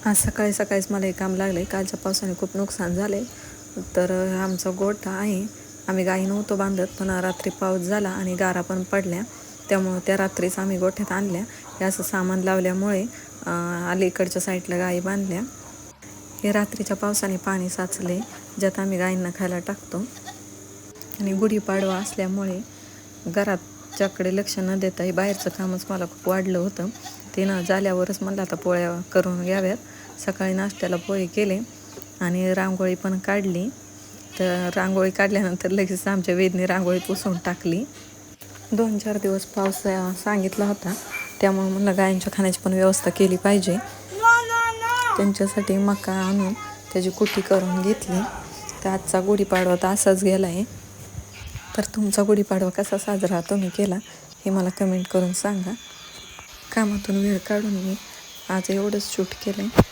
आज सकाळी सकाळीच मला हे काम लागलं आहे. कालच्या पावसाने खूप नुकसान झालं आहे. तर आमचा गोठा आहे, आम्ही गाई नव्हतो बांधत, पण रात्री पाऊस झाला आणि गारा पण पडल्या, त्यामुळं त्या रात्रीच आम्ही गोठ्यात आणल्या. हे असं सामान लावल्यामुळे अलीकडच्या साईडला गाई बांधल्या. हे रात्रीच्या पावसाने पाणी साचले, ज्यात आम्ही गाईंना खायला टाकतो. आणि गुढीपाडवा असल्यामुळे घराच्याकडे लक्ष न देता हे बाहेरचं कामच मला खूप वाढलं होतं. ते न झाल्यावरच मला आता पोळ्या करून घ्याव्यात. सकाळी नाश्त्याला पोहे केले आणि रांगोळी पण काढली. तर रांगोळी काढल्यानंतर लगेच आमच्या वेदने रांगोळी पुसून टाकली. 2-4 दिवस पाऊस सांगितला होता, त्यामुळे मला गायांच्या खाण्याची पण व्यवस्था केली पाहिजे. त्यांच्यासाठी मका आणून त्याची कुटी करून घेतली. तर आजचा गुढीपाडवा तर असाच गेला आहे. तर तुमचा गुढीपाडवा कसा साजरा तुम्ही केला हे मला कमेंट करून सांगा. कामातून वेळ काढून मी आज एवढंच शूट केलं आहे.